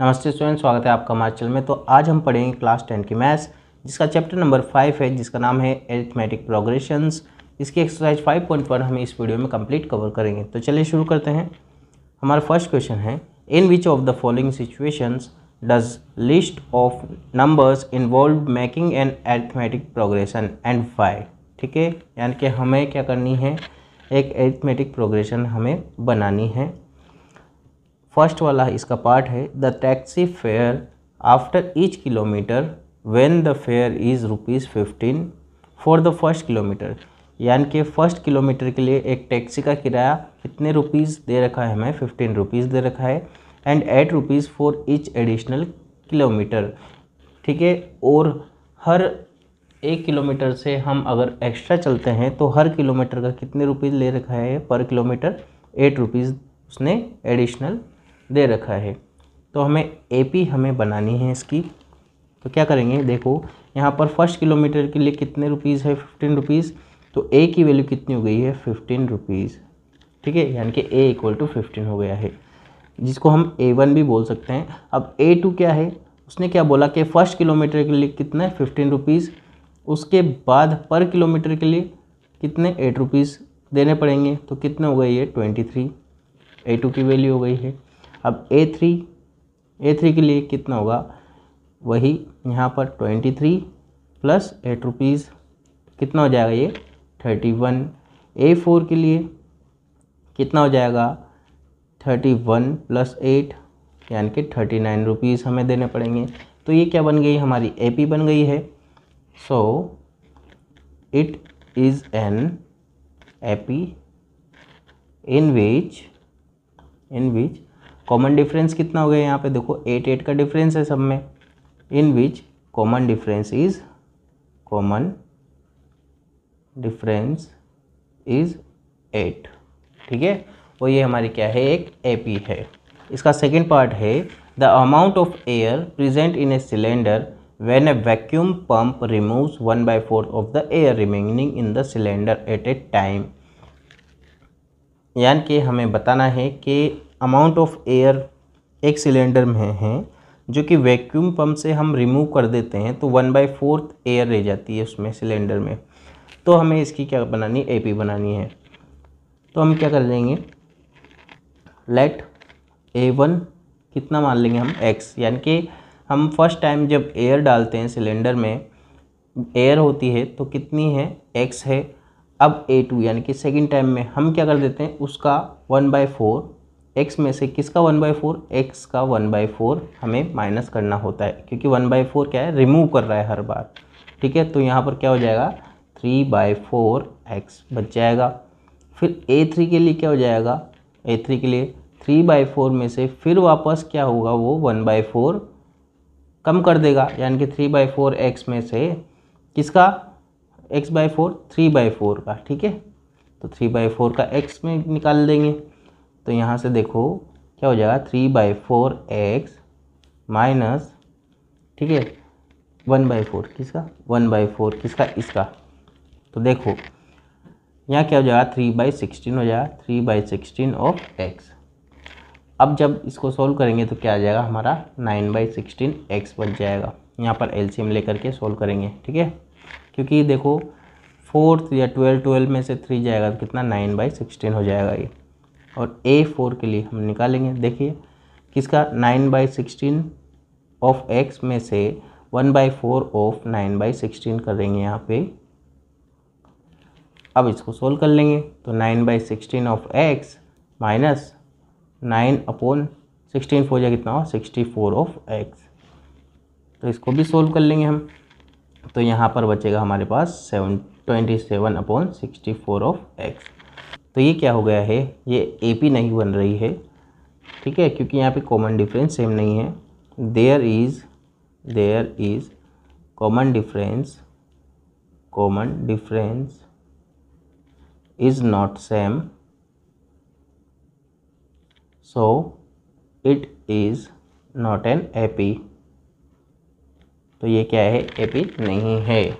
नमस्ते स्टूडेंट, स्वागत है आपका हमारे चैनल में। तो आज हम पढ़ेंगे क्लास 10 की मैथ्स, जिसका चैप्टर नंबर 5 है, जिसका नाम है अरिथमेटिक प्रोग्रेशंस। इसकी एक्सरसाइज 5.1 हम इस वीडियो में कंप्लीट कवर करेंगे। तो चलिए शुरू करते हैं। हमारा फर्स्ट क्वेश्चन है, in which of the following situations does list of numbers involve making an arithmetic progression and why. ठीक है, यानी कि हमें क्या करनी है, एक अरिथमेटिक प्रोग्रेशन हमें बनानी है। फर्स्ट वाला इसका पार्ट है, the taxi fare after each kilometre when the fair is ₹15 for the first kilometre. यानी कि फर्स्ट किलोमीटर के लिए एक टैक्सी का किराया कितने रुपीज़ दे रखा है, हमें 15 रुपीज़ दे रखा है and 8 rupees for each additional kilometre. ठीक है, और हर 1 किलोमीटर से हम अगर एक्स्ट्रा चलते हैं तो हर किलोमीटर का कितने रुपीज़ ले रखा है, पर किलोमीटर 8 रुपीज़ उसने एडिशनल दे रखा है। तो हमें एपी हमें बनानी है इसकी। तो क्या करेंगे, देखो यहाँ पर फर्स्ट किलोमीटर के लिए कितने रुपीज़ है, 15 रुपीज़। तो ए की वैल्यू कितनी हो गई है, 15 रुपीज़। ठीक है, यानी कि ए इक्वल टू 15 हो गया है, जिसको हम A1 भी बोल सकते हैं। अब A2 क्या है, उसने क्या बोला कि फ़र्स्ट किलोमीटर के लिए कितना है, 15 रुपीज़। उसके बाद पर किलोमीटर के लिए कितने, 8 रुपीज़ देने पड़ेंगे। तो कितने हो गए ये, 23। A2 की वैल्यू हो गई है। अब A3 के लिए कितना होगा, वही यहाँ पर 23 प्लस 8 रुपीज़, कितना हो जाएगा ये, 31। A4 के लिए कितना हो जाएगा, 31 प्लस 8 यानी कि 39 रुपीज़ हमें देने पड़ेंगे। तो ये क्या बन गई, हमारी AP बन गई है। सो it is an AP in which common difference कितना हो गया, यहाँ पे देखो 8 का डिफरेंस है सब में। इन विच कॉमन डिफरेंस इज 8। ठीक है, और ये हमारी क्या है, एक एपी है। इसका सेकंड पार्ट है, the amount of air present in a cylinder when A vacuum pump removes 1/4 of the air remaining in the cylinder eight A time. यानी कि हमें बताना है कि अमाउंट ऑफ एयर एक सिलेंडर में है जो कि वैक्यूम पंप से हम रिमूव कर देते हैं, तो 1/4 एयर रह जाती है उसमें सिलेंडर में। तो हमें इसकी क्या बनानी है, एपी बनानी है। तो हम क्या कर लेंगे, लेट A1 कितना मान लेंगे हम, x। यानी कि हम फर्स्ट टाइम जब एयर डालते हैं सिलेंडर में, एयर होती है तो कितनी है, x है। अब A2 यानी कि सेकेंड टाइम में हम क्या कर देते हैं, उसका 1/4, x में से किसका 1/4, x का 1/4 हमें माइनस करना होता है, क्योंकि 1/4 क्या है, रिमूव कर रहा है हर बार। ठीक है, तो यहाँ पर क्या हो जाएगा, 3/4x बच जाएगा। फिर A3 के लिए क्या हो जाएगा, A3 के लिए 3/4 में से फिर वापस क्या होगा, वो 1/4 कम कर देगा, यानी कि 3/4x में से किसका, x/4, 3/4 का। ठीक है, तो 3/4 का x में निकाल देंगे। तो यहाँ से देखो क्या हो जाएगा, 3/4x माइनस, ठीक है, 1/4 किसका, 1/4 किसका, इसका। तो देखो यहाँ क्या हो जाएगा, 3/16 हो जाएगा, 3/16 ऑफ x। अब जब इसको सोल्व करेंगे तो क्या आ जाएगा, हमारा 9/16x बच जाएगा। यहाँ पर एलसीएम लेकर के सोल्व करेंगे। ठीक है, क्योंकि देखो 4 या 12 में से 3 जाएगा तो कितना, 9/16 हो जाएगा ये। और A4 के लिए हम निकालेंगे, देखिए किसका, 9/16 ऑफ x में से 1/4 ऑफ 9/16 करेंगे यहाँ पे। अब इसको सोल्व कर लेंगे, तो 9/16 ऑफ x माइनस 9/16 हो जाएगा कितना, 64 ऑफ x। तो इसको भी सोल्व कर लेंगे हम, तो यहाँ पर बचेगा हमारे पास 27/64 ऑफ x। तो ये क्या हो गया है, ये एपी नहीं बन रही है। ठीक है, क्योंकि यहाँ पे कॉमन डिफरेंस सेम नहीं है। There is common difference is not same, so it is not an AP. तो ये क्या है, एपी नहीं है।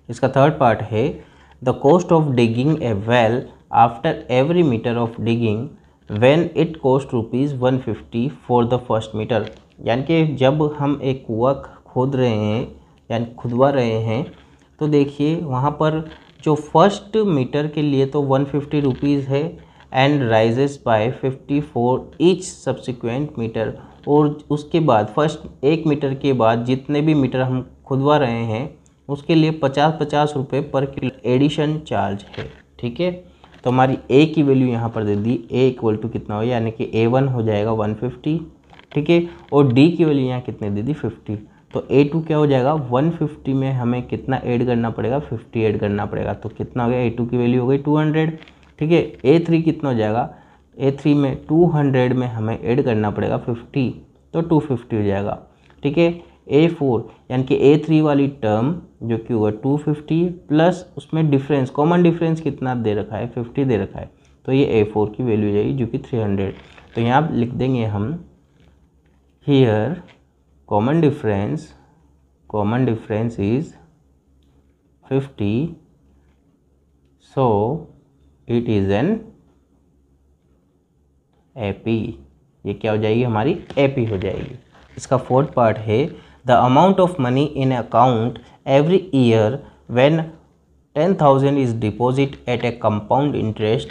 इसका थर्ड पार्ट है, the cost of digging a well after every metre of digging when it cost ₹150 for the first meter। यानी कि जब हम एक कुआं खोद रहे हैं यानी खुदवा रहे हैं तो देखिए वहाँ पर जो फर्स्ट मीटर के लिए तो 150 रुपीज़ है and rises by 54 each subsequent metre, और उसके बाद फर्स्ट 1 मीटर के बाद जितने भी मीटर हम खुदवा रहे हैं उसके लिए 50-50 रुपये पर किलो एडिशन चार्ज है। ठीक है, तो हमारी ए की वैल्यू यहाँ पर दे दी, ए इक्वल टू कितना हो यानी कि A1 हो जाएगा 150। ठीक है, और डी की वैल्यू यहाँ कितने दे दी 50, तो A2 क्या हो जाएगा 150 में हमें कितना ऐड करना पड़ेगा 50 ऐड करना पड़ेगा, तो कितना हो गया A2 की वैल्यू हो गई 200। ठीक है, A3 कितना हो जाएगा, A3 में 200 में हमें ऐड करना पड़ेगा 50, तो 250 हो जाएगा। ठीक है, A4 यानी कि A3 वाली टर्म जो कि होगा 250 प्लस उसमें डिफरेंस कॉमन डिफरेंस कितना दे रखा है 50 दे रखा है, तो ये A4 की वैल्यू हो जाएगी जो कि 300। तो यहाँ लिख देंगे हम here common difference is 50, so it is an AP। ये क्या हो जाएगी हमारी AP हो जाएगी। इसका फोर्थ पार्ट है the amount of money in account every year when 10,000 is deposit eight A compound interest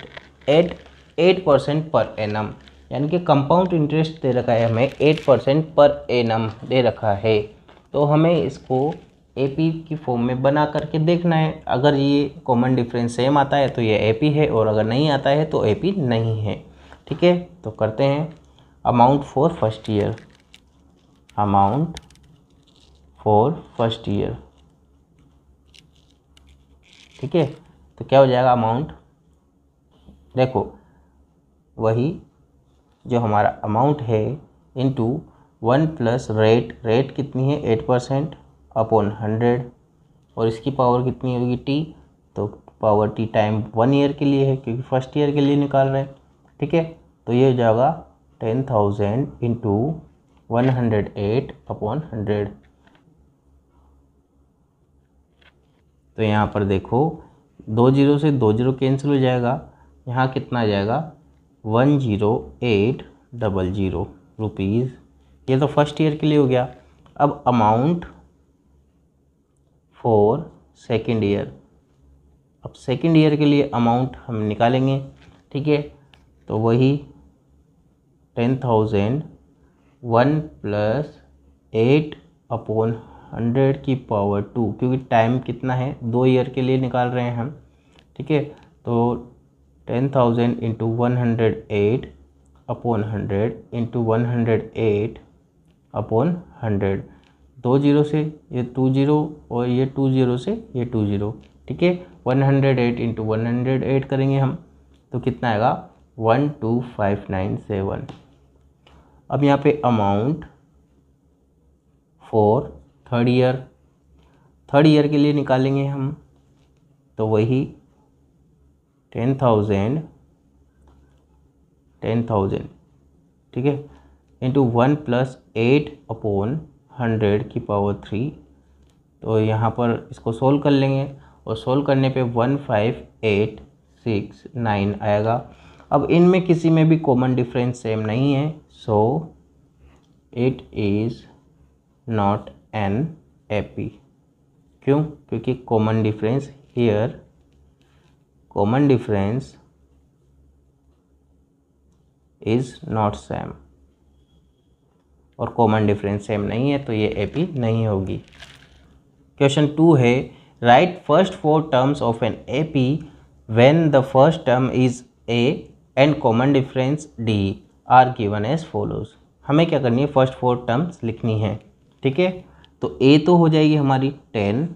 eight 8% per annum, यानी कि कंपाउंड इंटरेस्ट दे रखा है हमें 8% पर एनम दे रखा है। तो हमें इसको AP की फॉर्म में बना करके देखना है, अगर ये कॉमन डिफरेंस सेम आता है तो ये AP है और अगर नहीं आता है तो AP नहीं है। ठीक है, तो करते हैं amount for first year, amount for first year. ठीक है, तो क्या हो जाएगा अमाउंट, देखो वही जो हमारा अमाउंट है इनटू 1 प्लस रेट कितनी है 8% अपॉन 100, और इसकी पावर कितनी होगी T, तो पावर T टाइम 1 ईयर के लिए है क्योंकि फर्स्ट ईयर के लिए निकाल रहे हैं। ठीक है, तो ये हो जाएगा 10,000 इंटू 108 अपॉन 100। तो यहाँ पर देखो 2 जीरो से 2 जीरो कैंसिल हो जाएगा, यहाँ कितना आ जाएगा 10800 रुपीज़। ये तो फर्स्ट ईयर के लिए हो गया। अब अमाउंट फॉर सेकेंड ईयर, अब सेकेंड ईयर के लिए अमाउंट हम निकालेंगे। ठीक है, तो वही 10,000 1 प्लस 8 अपॉन 100 की पावर 2, क्योंकि टाइम कितना है 2 ईयर के लिए निकाल रहे हैं हम। ठीक है, तो 10,000 into 108 upon 100 into 108 upon 100, 2 zero से ये 2 जीरो और ये 2 जीरो से ये 2 जीरो। ठीक है, 108 इंटू 108 करेंगे हम तो कितना आएगा 12597। अब यहाँ पे अमाउंट फॉर थर्ड ईयर के लिए निकालेंगे हम, तो वही 10,000 ठीक है इंटू 1 प्लस 8 अपॉन 100 की पावर 3। तो यहाँ पर इसको सोल्व कर लेंगे और सोल्व करने पे 15869 आएगा। अब इनमें किसी में भी कॉमन डिफरेंस सेम नहीं है, सो it is not an AP। क्यों? क्योंकि common difference here is not same, और कॉमन डिफरेंस सेम नहीं है तो ये AP नहीं होगी। क्वेश्चन 2 है write first 4 terms of an AP when the first term is A and common difference D are given as follows. हमें क्या करनी है फर्स्ट 4 टर्म्स लिखनी है। ठीक है, तो A तो हो जाएगी हमारी 10।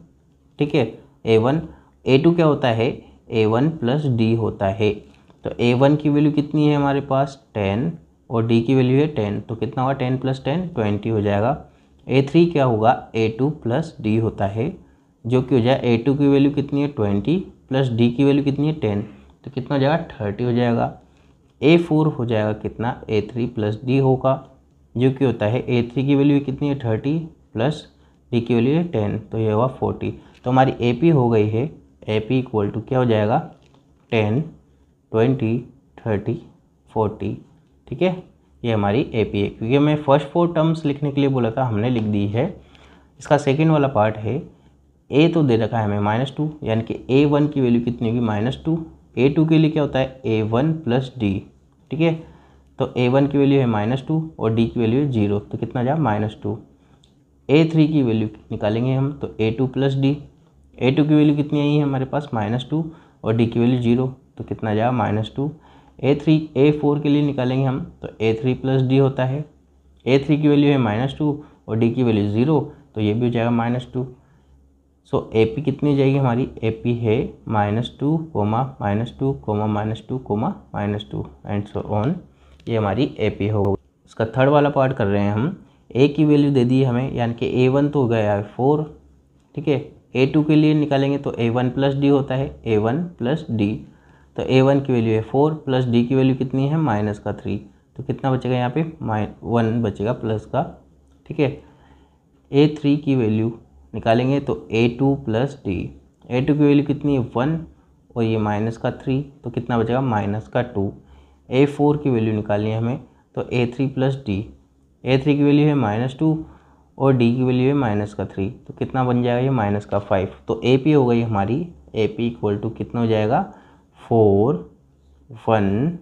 ठीक है, A1 A2 क्या होता है A1 प्लस D होता है, तो A1 की वैल्यू कितनी है हमारे पास 10 और D की वैल्यू है 10, तो कितना होगा 10 प्लस 10 20 हो जाएगा। A3 क्या होगा A2 प्लस D होता है जो कि हो जाए A2 की वैल्यू कितनी है 20 प्लस D की वैल्यू कितनी है 10, तो कितना हो जाएगा 30 हो जाएगा। A4 हो जाएगा कितना A3 प्लस D होगा जो कि होता है A3 की वैल्यू कितनी है 30 प्लस D की वैल्यू है 10, तो ये होगा 40। तो हमारी AP हो गई है AP इक्वल टू क्या हो जाएगा 10 20 30 40। ठीक है, ये हमारी ए पी है, क्योंकि हमें फर्स्ट 4 टर्म्स लिखने के लिए बोला था, हमने लिख दी है। इसका सेकेंड वाला पार्ट है, ए तो दे रखा है हमें -2, यानी कि A1 की वैल्यू कितनी होगी -2। A2 के लिए क्या होता है A1 + D, ठीक है। तो A1 की वैल्यू है -2 और D की वैल्यू है 0, तो कितना जा -2। A3 की वैल्यू निकालेंगे हम, तो A2 + D। A2 की वैल्यू कितनी आई है हमारे पास -2 और D की वैल्यू 0, तो कितना जा -2। A4 के लिए निकालेंगे हम, तो A3 + D होता है। A3 की वैल्यू है -2 और D की वैल्यू 0, तो ये भी हो जाएगा -2। सो AP कितनी हो जाएगी हमारी, AP है -2, -2, -2 एंड सो ऑन। ये हमारी AP होगी। इसका थर्ड वाला पार्ट कर रहे हैं हम। A की वैल्यू दे दी है हमें, यानी कि A1 तो हो गया है 4, ठीक है। A2 के लिए निकालेंगे तो A1 + D होता है, A1 + D। तो A1 की वैल्यू है 4 + D की वैल्यू कितनी है -3, तो कितना बचेगा यहाँ पे 1 बचेगा प्लस का, ठीक है। A3 की वैल्यू निकालेंगे तो A2 + D। A2 की वैल्यू कितनी है 1 और ये -3, तो कितना बचेगा -2। A4 की वैल्यू निकालनी है हमें, तो A3 + D। A3 की वैल्यू है -2 और D की वैल्यू है -3, तो कितना बन जाएगा ये -5। तो AP हो गई हमारी, AP = कितना हो जाएगा 4, 1,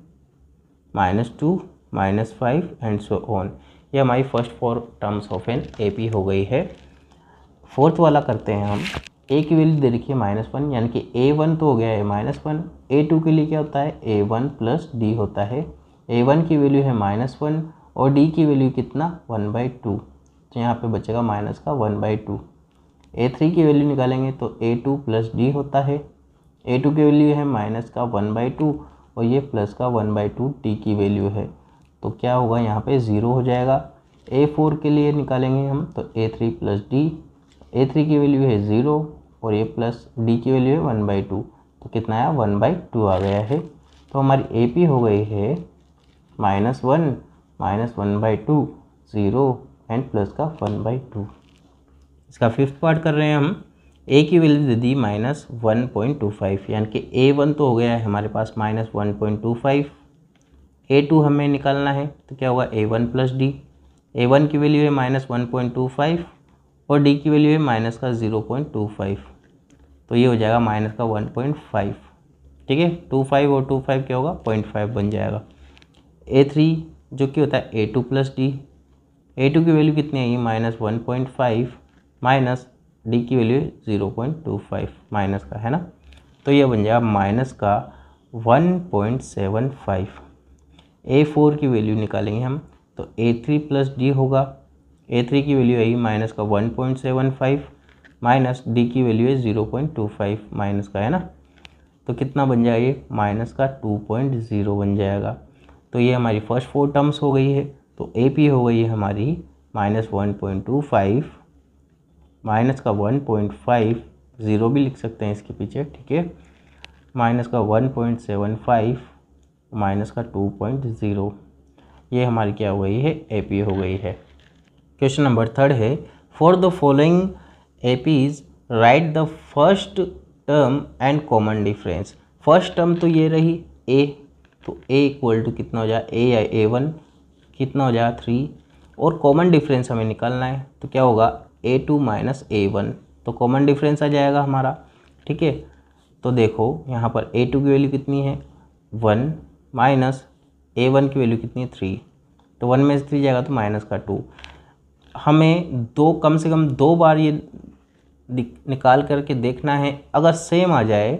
-2, -5 एंड सो ऑन। ये हमारी first 4 terms of an AP हो गई है। फोर्थ वाला करते हैं हम। A की वैल्यू दे रखी है -1, यानी कि A1 तो हो गया है -1। A2 के लिए क्या होता है A1 + D होता है। A1 की वैल्यू है -1 और D की वैल्यू कितना 1/2, तो यहाँ पे बचेगा -1/2। A3 की वैल्यू निकालेंगे तो A2 + D होता है। A2 की वैल्यू है -1/2 और ये +1/2 D की वैल्यू है, तो क्या होगा यहाँ पे 0 हो जाएगा। A4 के लिए निकालेंगे हम, तो A3 + D। A3 की वैल्यू है 0 और ये प्लस D की वैल्यू है 1/2, तो कितना आया 1/2 आ गया है। तो हमारी AP हो गई है -1, -1/2, 0 एंड प्लस का 1/2। इसका फिफ्थ पार्ट कर रहे हैं हम। A की वैल्यू दे दी -1.25, यानी कि A1 तो हो गया है हमारे पास -1.25। A2 हमें निकालना है, तो क्या होगा A1 + D। A1 की वैल्यू है -1.25 और D की वैल्यू है -0.25, तो ये हो जाएगा -1.5, ठीक है। 25 और 25 क्या होगा 0.5 बन जाएगा। A3 जो कि होता है A2 + D। A2 की वैल्यू कितनी आई -1.5 माइनस D की वैल्यू 0.25 माइनस का है ना, तो ये बन जाएगा -1.75। A4 की वैल्यू निकालेंगे हम, तो A3 + D होगा। A3 की वैल्यू आई -1.75 माइनस D की वैल्यू है 0.25 माइनस का है ना, तो कितना बन जाएगा ये -2.0 बन जाएगा। तो ये हमारी फर्स्ट 4 टर्म्स हो गई है। तो AP हो गई है हमारी -1.25 माइनस का 1.5, 0 भी लिख सकते हैं इसके पीछे, ठीक है, -1.75 माइनस का 2.0। ये हमारी क्या हो गई है AP हो गई है। क्वेश्चन नंबर 3 है, for the following APs right the first term and common difference. First term तो ये रही A, तो A = कितना हो जाए A या A1 कितना हो जाएगा 3, और कॉमन डिफरेंस हमें निकालना है, तो क्या होगा A2 - A1, तो कॉमन डिफरेंस आ जाएगा हमारा, ठीक है। तो देखो यहाँ पर A2 की वैल्यू कितनी है 1 माइनस A1 की वैल्यू कितनी है 3, तो 1 में से 3 जाएगा तो -2। हमें कम से कम 2 बार ये निकाल करके देखना है, अगर सेम आ जाए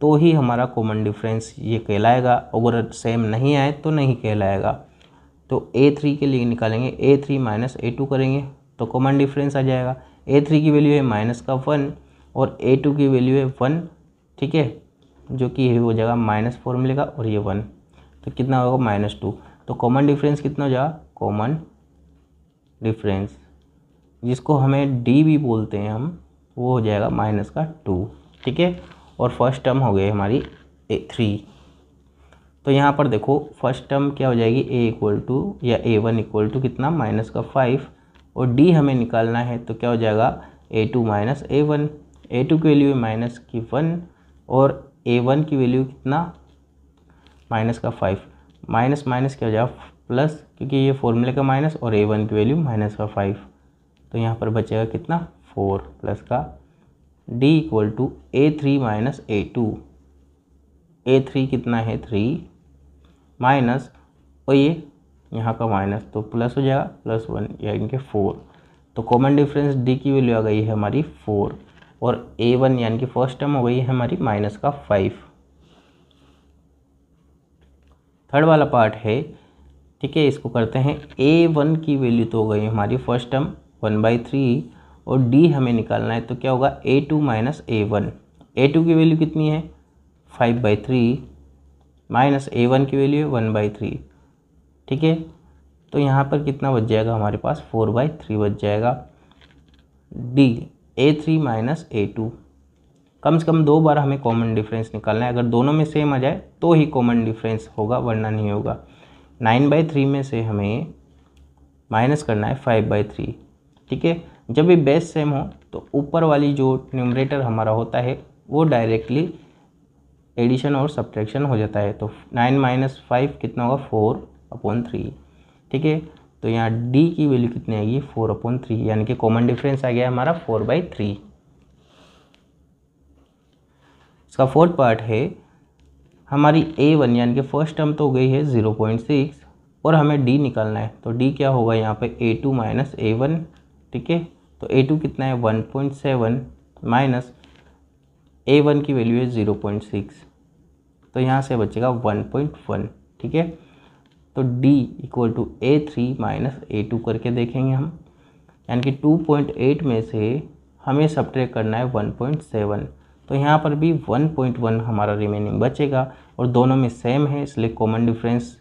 तो ही हमारा कॉमन डिफरेंस ये कहलाएगा, अगर सेम नहीं आए तो नहीं कहलाएगा। तो A3 के लिए निकालेंगे, A3 - A2 करेंगे तो कॉमन डिफरेंस आ जाएगा। A3 की वैल्यू है -1 और A2 की वैल्यू है 1, ठीक है, जो कि हो जाएगा -4 मिलेगा और ये 1, तो कितना होगा -2। तो कॉमन डिफरेंस कितना हो जाएगा, कॉमन डिफरेंस जिसको हमें D भी बोलते हैं हम, वो हो जाएगा -2, ठीक है। और फर्स्ट टर्म हो गई हमारी A3। तो यहाँ पर देखो फर्स्ट टर्म क्या हो जाएगी A1 = कितना -5 और D हमें निकालना है, तो क्या हो जाएगा A2 - A1। A2 की वैल्यू है -1 और A1 की वैल्यू कितना -5, माइनस क्या हो जाएगा प्लस, क्योंकि ये फॉर्मूले का माइनस और A1 की वैल्यू माइनस का 5, तो यहाँ पर बचेगा कितना 4 प्लस का D equal to A3 minus A2। A3 कितना है 3 माइनस, और ये यहाँ का माइनस तो प्लस हो जाएगा +1 यानी कि 4। तो कॉमन डिफरेंस D की वैल्यू आ गई है हमारी 4 और A1 यानी कि फर्स्ट टर्म हो गई है हमारी माइनस का 5। थर्ड वाला पार्ट है, ठीक है, इसको करते हैं। A1 की वैल्यू तो हो गई हमारी फर्स्ट टर्म 1/3 और D हमें निकालना है, तो क्या होगा A2 माइनस A1। A2 की वैल्यू कितनी है 5/3 माइनस A1 की वैल्यू है 1/3, ठीक है। तो यहाँ पर कितना बच जाएगा हमारे पास 4/3 बच जाएगा। D A3 माइनस A2, कम से कम 2 बार हमें कॉमन डिफरेंस निकालना है। अगर दोनों में सेम आ जाए तो ही कॉमन डिफरेंस होगा, वरना नहीं होगा। 9/3 में से हमें माइनस करना है 5/3, ठीक है। जब भी बेस सेम हो तो ऊपर वाली जो न्यूमरेटर हमारा होता है वो डायरेक्टली एडिशन और सब्ट्रैक्शन हो जाता है। तो 9 माइनस 5 कितना होगा 4/3, ठीक है। तो यहाँ D की वैल्यू कितनी आएगी 4/3, यानी कि कॉमन डिफरेंस आ गया हमारा 4/3। इसका फोर्थ पार्ट है, हमारी A1 यानी कि फर्स्ट टर्म तो हो गई है 0.6 और हमें D निकालना है। तो D क्या होगा यहाँ पे A2 माइनस A1, ठीक है। तो A2 कितना है 1.7 माइनस A1 की वैल्यू है 0.6, तो यहाँ से बचेगा 1.1, ठीक है। तो D equal to A3 minus A2 करके देखेंगे हम, यानी कि 2.8 में से हमें सब्ट्रैक्ट करना है 1.7, तो यहाँ पर भी 1.1 हमारा रिमेनिंग बचेगा और दोनों में सेम है, इसलिए कॉमन डिफरेंस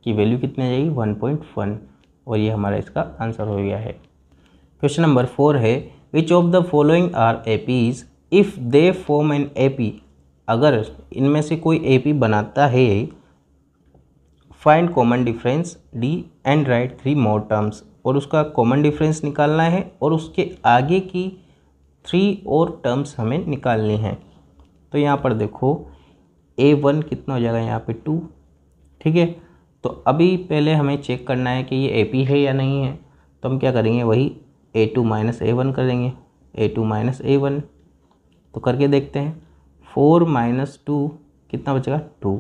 की वैल्यू कितनी आ जाएगी 1.1, और ये हमारा इसका आंसर हो गया है। क्वेश्चन नंबर 4 है, which of the following are APs if they form an AP. अगर इनमें से कोई एपी बनाता है, find common difference D and write 3 more terms, और उसका कॉमन डिफरेंस निकालना है और उसके आगे की 3 और टर्म्स हमें निकालनी हैं। तो यहाँ पर देखो A1 कितना हो जाएगा यहाँ पे 2, ठीक है। तो अभी पहले हमें चेक करना है कि ये AP है या नहीं है, तो हम क्या करेंगे वही A2 माइनस A1 करेंगे। A2 माइनस A1 तो करके देखते हैं, 4 माइनस 2 कितना बचेगा 2,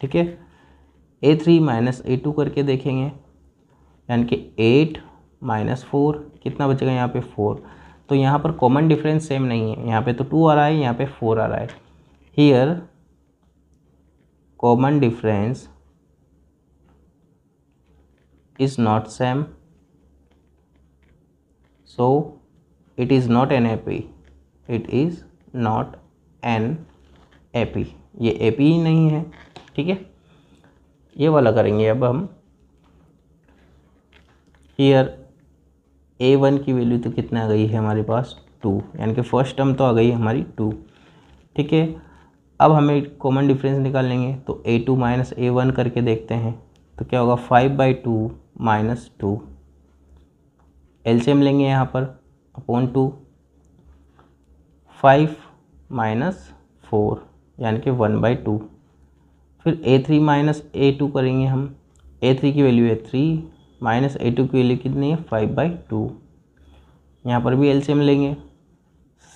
ठीक है। A3 माइनस A2 करके देखेंगे, यानी कि 8 माइनस 4 कितना बचेगा यहाँ पे 4। तो यहाँ पर कॉमन डिफरेंस सेम नहीं है, यहाँ पे तो 2 आ रहा है, यहाँ पे 4 आ रहा है। Here common difference is not same, so it is not an AP, it is not an AP, ये AP ही नहीं है, ठीक है। ये वाला करेंगे अब हम। हियर A1 की वैल्यू तो कितना आ गई है हमारे पास 2, यानी कि फर्स्ट टर्म तो आ गई हमारी 2, ठीक है। अब हमें कॉमन डिफरेंस निकालेंगे, तो A2 माइनस A1 करके देखते हैं, तो क्या होगा 5/2 माइनस 2, एलसीएम लेंगे यहाँ पर अपॉन 2, 5 माइनस 4 यानी कि 1/2। फिर A3 माइनस A2 करेंगे हम, A3 की वैल्यू है 3 माइनस A2 की वैल्यू कितनी है 5/2। यहाँ पर भी एलसीएम लेंगे,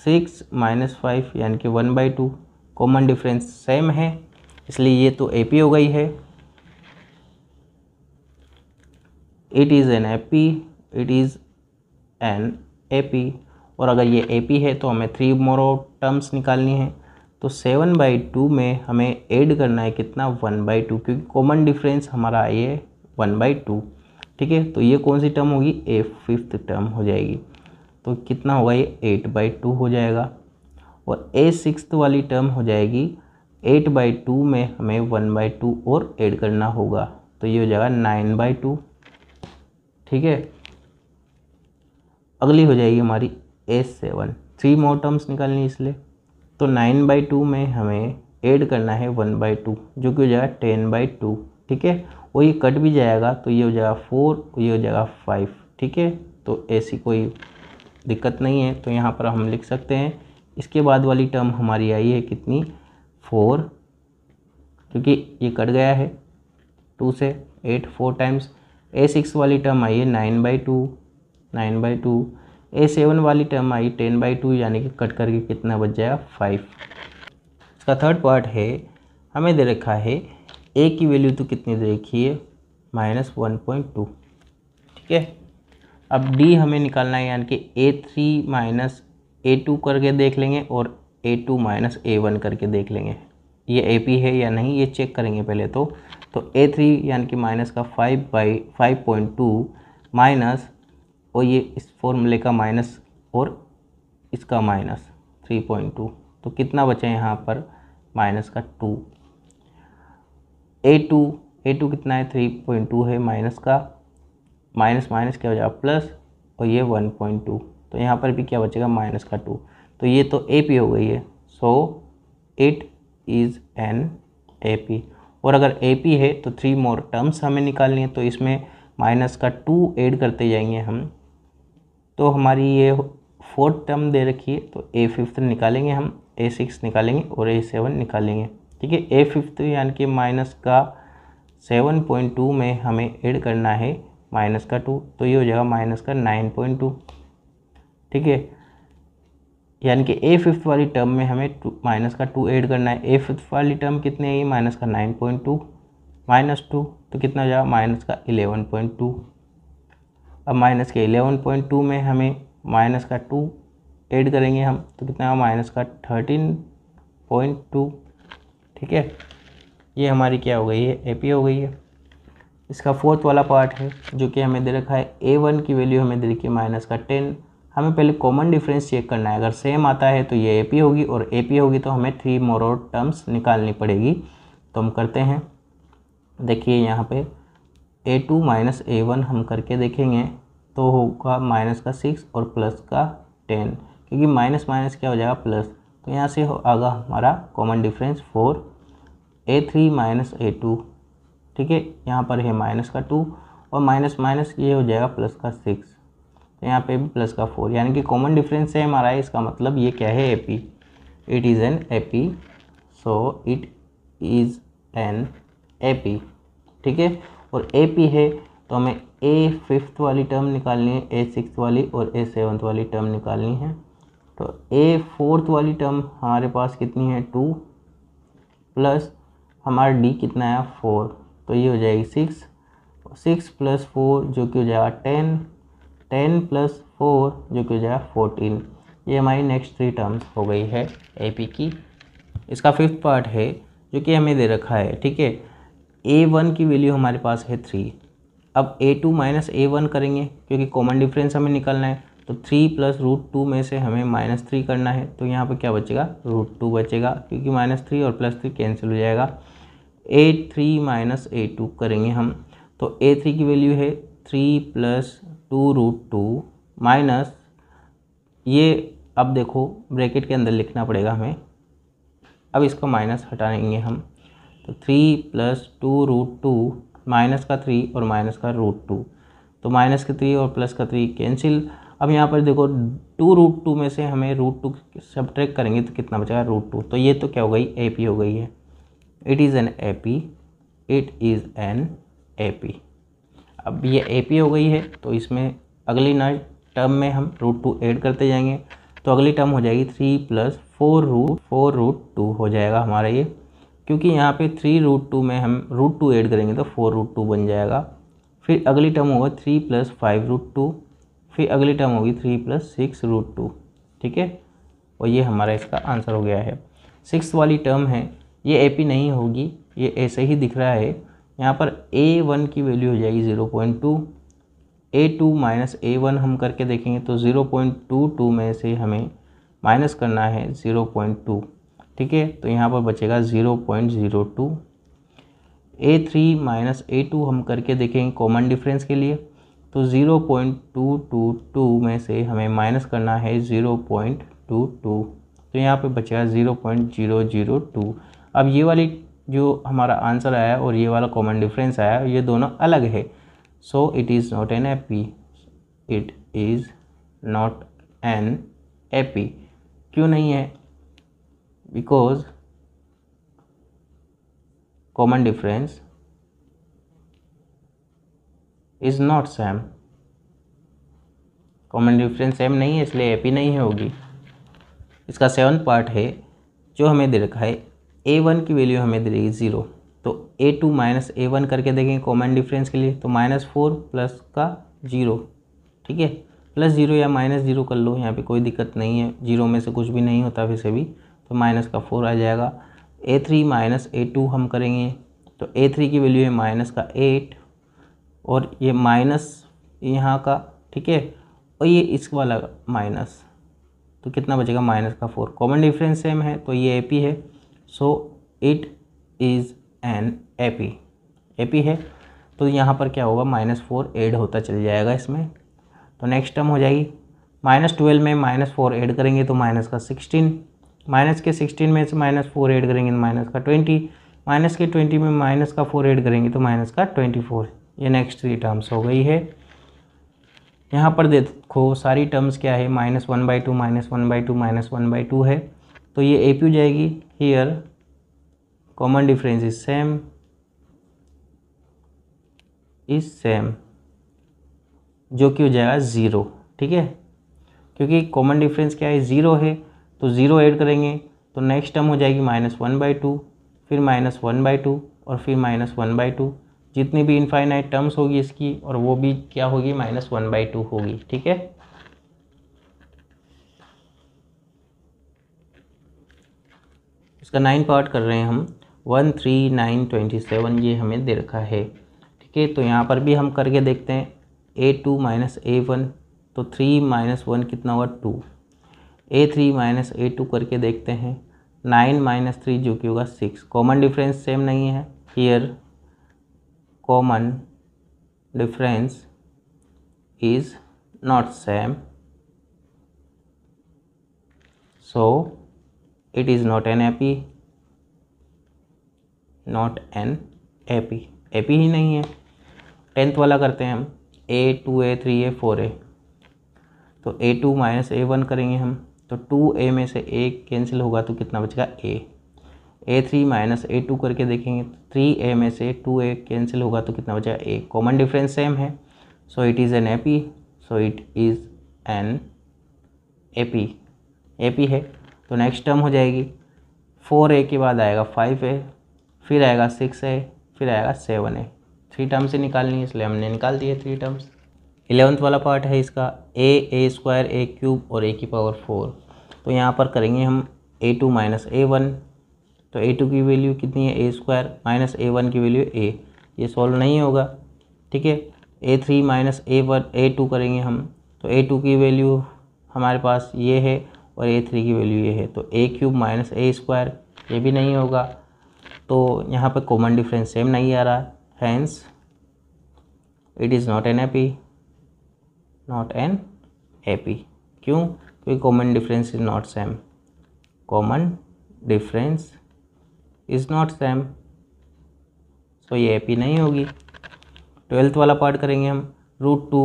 6 माइनस 5 यानी कि 1/2। कॉमन डिफरेंस सेम है, इसलिए ये तो AP हो गई है। It is an AP, it is an AP। और अगर ये AP है तो हमें 3 मोर टर्म्स निकालनी है, तो 7/2 में हमें ऐड करना है कितना 1/2, क्योंकि कॉमन डिफरेंस हमारा ये 1/2, ठीक है। तो ये कौन सी टर्म होगी A5th टर्म हो जाएगी, तो कितना होगा ये 8/2 हो जाएगा। और A6th वाली टर्म हो जाएगी 8/2 में हमें 1/2 और ऐड करना होगा, तो ये हो जाएगा 9/2, ठीक है। अगली हो जाएगी हमारी A7, 3 मोर टर्म्स निकालनी इसलिए, तो 9/2 में हमें ऐड करना है 1/2 जो कि हो जाएगा 10/2, ठीक है। और ये कट भी जाएगा, तो ये हो जाएगा 4, ये हो जाएगा 5, ठीक है। तो ऐसी कोई दिक्कत नहीं है, तो यहाँ पर हम लिख सकते हैं। इसके बाद वाली टर्म हमारी आई है कितनी 4, क्योंकि ये कट गया है 2 से 8 4 टाइम्स। A6 वाली टर्म आई है 9/2। A7 वाली टर्म आई 10/2, यानी कि कट करके कितना बच जाएगा 5। इसका थर्ड पार्ट है, हमें दे रखा है A की वैल्यू तो कितनी दे रखी है -1.2। ठीक है, अब D हमें निकालना है, यानी कि A3 माइनस A2 करके देख लेंगे और A2 माइनस A1 करके देख लेंगे ये AP है या नहीं, ये चेक करेंगे पहले तो A3 यानी कि माइनस का 5/5.2 माइनस, और ये इस फॉर्मूले का माइनस और इसका माइनस 3.2, तो कितना बचा है यहाँ पर माइनस का 2। A2 कितना है 3.2 है, माइनस का माइनस माइनस क्या हो जाएगा प्लस, और ये 1.2, तो यहाँ पर भी क्या बचेगा माइनस का 2। तो ये तो AP हो गई है, सो इट इज़ एन AP। और अगर AP है तो 3 मोर टर्म्स हमें निकालनी है, तो इसमें माइनस का 2 ऐड करते जाएंगे हम, तो हमारी ये 4th टर्म दे रखी है, तो A5 निकालेंगे हम, A6 निकालेंगे और A7 निकालेंगे। ठीक है, A5 यानी कि माइनस का 7.2 में हमें ऐड करना है माइनस का 2, तो ये हो जाएगा माइनस का 9.2। ठीक है, यानी कि A5 वाली टर्म में हमें माइनस का 2 ऐड करना है। A5 वाली टर्म कितनी है, माइनस का 9.2 माइनस 2, तो कितना हो जाएगा माइनस का 11.2। अब माइनस के 11.2 में हमें माइनस का 2 ऐड करेंगे हम, तो कितना होगा माइनस का 13.2। ठीक है, ये हमारी क्या हो गई है AP हो गई है। इसका 4th वाला पार्ट है जो कि हमें दे रखा है A1 की वैल्यू हमें दे रखी है माइनस का 10। हमें पहले कॉमन डिफरेंस चेक करना है, अगर सेम आता है तो ये AP होगी, और AP होगी तो हमें 3 मोर और टर्म्स निकालनी पड़ेगी। तो हम करते हैं, देखिए यहाँ पे A2 माइनस A1 हम करके देखेंगे तो होगा माइनस का 6 और प्लस का 10, क्योंकि माइनस माइनस क्या हो जाएगा प्लस, तो यहाँ से आगा हमारा common difference 4। A3 minus A2, ठीक है, यहाँ पर है माइनस का 2 और माइनस माइनस ये हो जाएगा प्लस का 6, तो यहाँ पे भी प्लस का 4, यानी कि कॉमन डिफरेंस सेम आ रहा है। इसका मतलब ये क्या है AP, it is an AP, so it is an AP। ठीक है, और AP है तो हमें A5 वाली टर्म निकालनी है, A6 वाली और A7 वाली टर्म निकालनी है। तो A4 वाली टर्म हमारे पास कितनी है 2, प्लस हमारा D कितना है 4, तो ये हो जाएगी 6 प्लस 4 जो कि हो जाएगा 10 प्लस 4 जो कि हो जाएगा 14। ये हमारी नेक्स्ट 3 टर्म्स हो गई है AP की। इसका 5th पार्ट है जो कि हमें दे रखा है। ठीक है, A1 की वैल्यू हमारे पास है 3। अब A2 माइनस A1 करेंगे क्योंकि कॉमन डिफरेंस हमें निकालना है, तो 3 प्लस √2 में से हमें -3 करना है, तो यहाँ पर क्या बचेगा √2 बचेगा, क्योंकि -3 और +3 कैंसिल हो जाएगा। A3 माइनस A2 करेंगे हम, तो A3 की वैल्यू है 3 प्लस 2√2 माइनस, ये अब देखो ब्रैकेट के अंदर लिखना पड़ेगा हमें, अब इसको माइनस हटाएंगे हम, तो 3 प्लस 2√2 माइनस का 3 और माइनस का √2, तो माइनस का 3 और प्लस का 3 कैंसिल। अब यहाँ पर देखो 2√2 में से हमें √2 सब्ट्रैक्ट करेंगे तो कितना बचेगा √2, तो ये तो क्या हो गई AP हो गई है। It is an AP, it is an AP। अब ये AP हो गई है, तो इसमें अगली नई टर्म में हम √2 ऐड करते जाएंगे, तो अगली टर्म हो जाएगी 3 प्लस 4√2 हो जाएगा हमारा ये, क्योंकि यहाँ पे 3√2 में हम √2 ऐड करेंगे तो 4√2 बन जाएगा। फिर अगली टर्म होगा 3 प्लस 5√2, फिर अगली टर्म होगी 3 प्लस 6√2। ठीक है, और ये हमारा इसका आंसर हो गया है। 6th वाली टर्म है, ये AP नहीं होगी, ये ऐसे ही दिख रहा है। यहाँ पर A1 की वैल्यू हो जाएगी 0.2, A2 माइनस A1 हम करके देखेंगे तो 0.22 में से हमें माइनस करना है 0.2। ठीक है, तो यहाँ पर बचेगा 0.02। A3 माइनस A2 हम करके देखेंगे कॉमन डिफरेंस के लिए, तो 0.222 में से हमें माइनस करना है 0.22, तो यहाँ पे बचेगा 0.002। अब ये वाली जो हमारा आंसर आया और ये वाला कॉमन डिफरेंस आया, ये दोनों अलग है, सो it is not an AP, it is not an AP। क्यों नहीं है, because common difference is not same, common difference same नहीं है इसलिए AP नहीं होगी। इसका 7th पार्ट है जो हमें दे रखा है A1 की वैल्यू हमें दे रही है 0, तो A2 माइनस A1 करके देखेंगे कॉमन डिफरेंस के लिए, तो -4 प्लस का 0, ठीक है, +0 या -0 कर लो, यहाँ पे कोई दिक्कत नहीं है, 0 में से कुछ भी नहीं होता वैसे भी, तो -4 आ जाएगा। A3 माइनस A2 हम करेंगे, तो A3 की वैल्यू है -8 और ये माइनस यहाँ का, ठीक है, और ये इस वाला माइनस, तो कितना बचेगा -4। कॉमन डिफरेंस सेम है तो ये AP है, सो इट इज़ एन AP है। तो यहाँ पर क्या होगा, -4 ऐड होता चल जाएगा इसमें। तो नेक्स्ट टर्म हो जाएगी -12 में -4 ऐड करेंगे तो -16, माइनस के 16 में से -4 ऐड करेंगे तो -20, माइनस के 20 में -4 ऐड करेंगे तो -24। ये नेक्स्ट 3 टर्म्स हो गई है। यहाँ पर देखो सारी टर्म्स क्या है, -1/2 -1/2 -1/2 है, तो ये AP हो जाएगी। Here common difference is same जो कि हो जाएगा 0, ठीक है, क्योंकि कॉमन डिफरेंस क्या है 0 है, तो 0 ऐड करेंगे तो नेक्स्ट टर्म हो जाएगी -1/2, फिर -1/2 और फिर -1/2, जितनी भी इनफाइनाइट टर्म्स होगी इसकी, और वो भी क्या होगी, -1/2 होगी, ठीक है। इसका 9 पार्ट कर रहे हैं हम, 1, 3, 9, 27 ये हमें दे रखा है, ठीक है। तो यहाँ पर भी हम करके देखते हैं, A2 माइनस A1, तो 3 - 1 कितना होगा 2, A3 माइनस A2 करके देखते हैं, 9 - 3 जो कि होगा 6। कॉमन डिफरेंस सेम नहीं है, here common difference is not same, so it is not an AP, not an AP ही नहीं है। 10th वाला करते हैं हम, A2 A3 A4 तो A2 माइनस A1 करेंगे हम, तो 2A में से A कैंसिल होगा तो कितना बचेगा A3 माइनस A2 करके देखेंगे तो 3A में से 2A कैंसिल होगा तो कितना बचेगा A। कॉमन डिफरेंस सेम है, सो it is an AP, so it is an AP है। तो नेक्स्ट टर्म हो जाएगी 4A के बाद आएगा 5A, फिर आएगा 6A, फिर आएगा 7A। 3 टर्म्स से निकालनी है इसलिए हमने निकाल दिए 3 टर्म्स। 11th वाला पार्ट है इसका, A² A³ और A⁴। तो यहाँ पर करेंगे हम A2 माइनस A1, तो A2 की वैल्यू कितनी है A² माइनस A1 की वैल्यू A, ये सॉल्व नहीं होगा, ठीक है। A3 माइनस A2 करेंगे हम, तो A2 की वैल्यू हमारे पास ये है और A3 की वैल्यू ये है, तो A³ माइनस A² ये भी नहीं होगा, तो यहाँ पर कॉमन डिफरेंस सेम नहीं आ रहा, hence it is not an AP। क्यों? क्योंकि common difference is not same, common difference is not same, so ये AP नहीं होगी। 12th वाला पार्ट करेंगे हम, √2,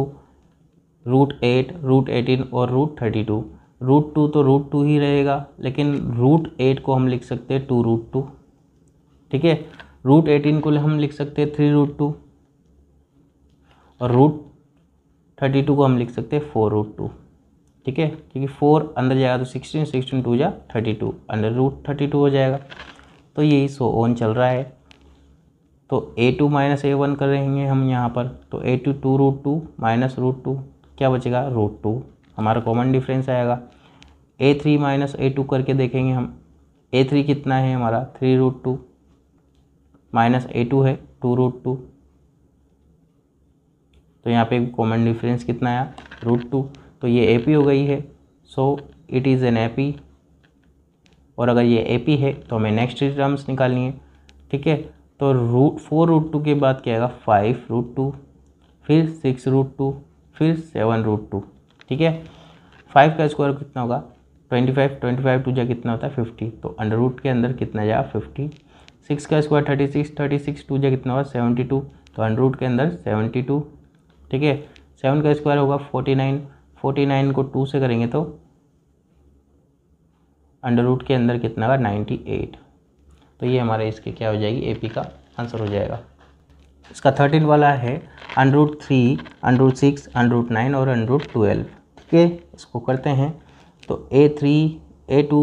√8, √18 और √32। √2 तो √2 ही रहेगा, लेकिन √8 को हम लिख सकते हैं 2√2, ठीक है। √18 को हम लिख सकते हैं 3√2 और √32 को हम लिख सकते हैं 4√2, ठीक है, क्योंकि 4 अंदर जाएगा तो 16, 16 2 जा 32, √32 हो जाएगा। तो यही सो ऑन चल रहा है। तो A2 माइनस A1 करेंगे हम यहाँ पर, तो A2 2√2 माइनस √2 क्या बचेगा √2, हमारा कॉमन डिफरेंस आएगा। A3 माइनस A2 करके देखेंगे हम, A3 कितना है हमारा 3√2 माइनस A2 है 2√2, तो यहाँ पे कॉमन डिफरेंस कितना आया √2, तो ये AP हो गई है, सो इट इज़ एन AP। और अगर ये AP है तो हमें नेक्स्ट टर्म्स निकालनी है, ठीक है। तो 4√2 के बाद क्या आएगा 5√2, फिर 6√2, फिर 7√2, ठीक है। 5 का स्क्वायर कितना होगा 25, 25 टू जा कितना होता है 50, तो अंडर रूट के अंदर कितना जाएगा 50। 6 का स्क्वायर 36, 36 टू जा कितना होगा 72, तो अंडर रूट के अंदर 72, ठीक है। 7 का स्क्वायर होगा 49, 49 को 2 से करेंगे तो अंडर रूट के अंदर कितना होगा 98। तो ये हमारे इसके क्या हो जाएगी AP का आंसर हो जाएगा। इसका 13 वाला है √3, √6, √9 और √12। ठीक है, इसको करते हैं। तो A3 A2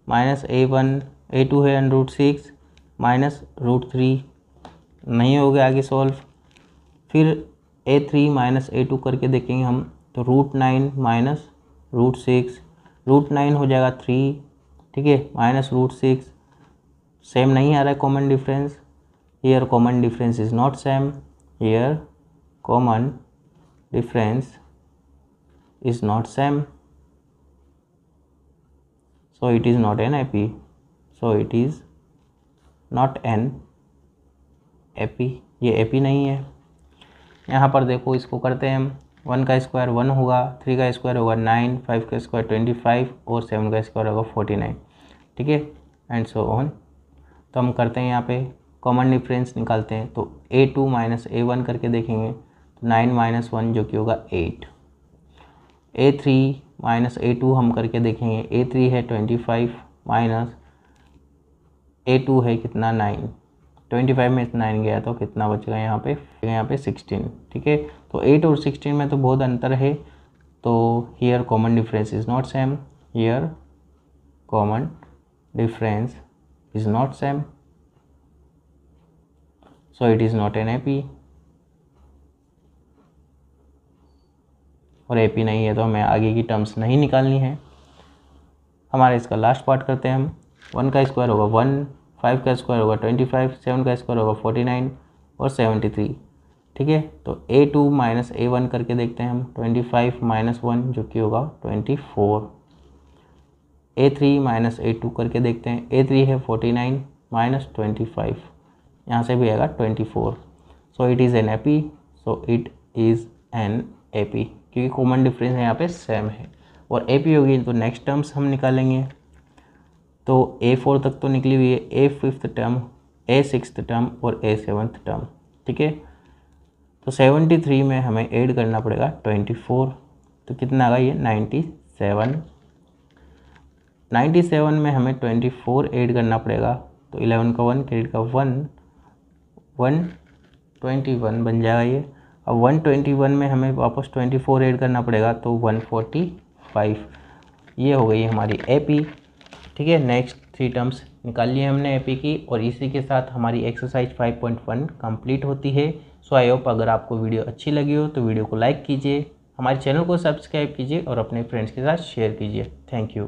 minus A1, A2 है √6 माइनस √3, नहीं हो गया आगे सॉल्व। फिर A3 माइनस A2 करके देखेंगे हम, तो √9 माइनस √6, √9 हो जाएगा 3, ठीक है, माइनस √6, सेम नहीं आ रहा है common difference, here common difference is not same, here common difference is not same, so it is not an AP, so it is not an AP, ये AP नहीं है। यहाँ पर देखो, इसको करते हैं हम, 1 का स्क्वायर 1 होगा, 3 का स्क्वायर होगा 9, 5 का स्क्वायर 25 और 7 का स्क्वायर होगा 49। ठीक है, एंड सो ऑन। तो हम करते हैं यहाँ पे कॉमन डिफरेंस निकालते हैं। तो A2 माइनस A1 करके देखेंगे, तो 9 माइनस 1 जो कि होगा 8। A3 माइनस A2 हम करके देखेंगे, A3 है 25 माइनस A2 है कितना 9, 25 में 9 गया तो कितना बचेगा यहाँ पे 16। ठीक है, तो 8 और 16 में तो बहुत अंतर है, तो here common difference is not same, here common difference is not same, so it is not an AP। और AP नहीं है तो हमें आगे की टर्म्स नहीं निकालनी है। हमारे इसका लास्ट पार्ट करते हैं हम। 1 का स्क्वायर होगा 1, 5 का स्क्वायर होगा 25, 7 का स्क्वायर होगा 49 और 73। ठीक है, तो A2 माइनस A1 करके देखते हैं हम, 25 माइनस 1 जो कि होगा 24। A3 माइनस A2 करके देखते हैं, A3 है 49 माइनस 25, यहाँ से भी आएगा 24। सो it is an AP, so it is an AP, क्योंकि कॉमन डिफरेंस यहाँ पे सेम है। और AP होगी तो नेक्स्ट टर्म्स हम निकालेंगे। तो A4 तक तो निकली हुई है, A5th टर्म, A6th टर्म और A7th टर्म। ठीक है, तो 73 में हमें ऐड करना पड़ेगा 24, तो कितना आएगा ये 97। 97 में हमें 24 ऐड करना पड़ेगा, तो 11 का 1, क्रेडिट का 1, 121 बन जाएगा ये। अब 121 में हमें वापस 24 ऐड करना पड़ेगा, तो 145। ये हो गई हमारी AP। ठीक है, नेक्स्ट 3 टर्म्स निकाल लिए हमने AP की, और इसी के साथ हमारी एक्सरसाइज 5.1 कंप्लीट होती है। सो आई होप अगर आपको वीडियो अच्छी लगी हो तो वीडियो को लाइक कीजिए, हमारे चैनल को सब्सक्राइब कीजिए और अपने फ्रेंड्स के साथ शेयर कीजिए। Thank you.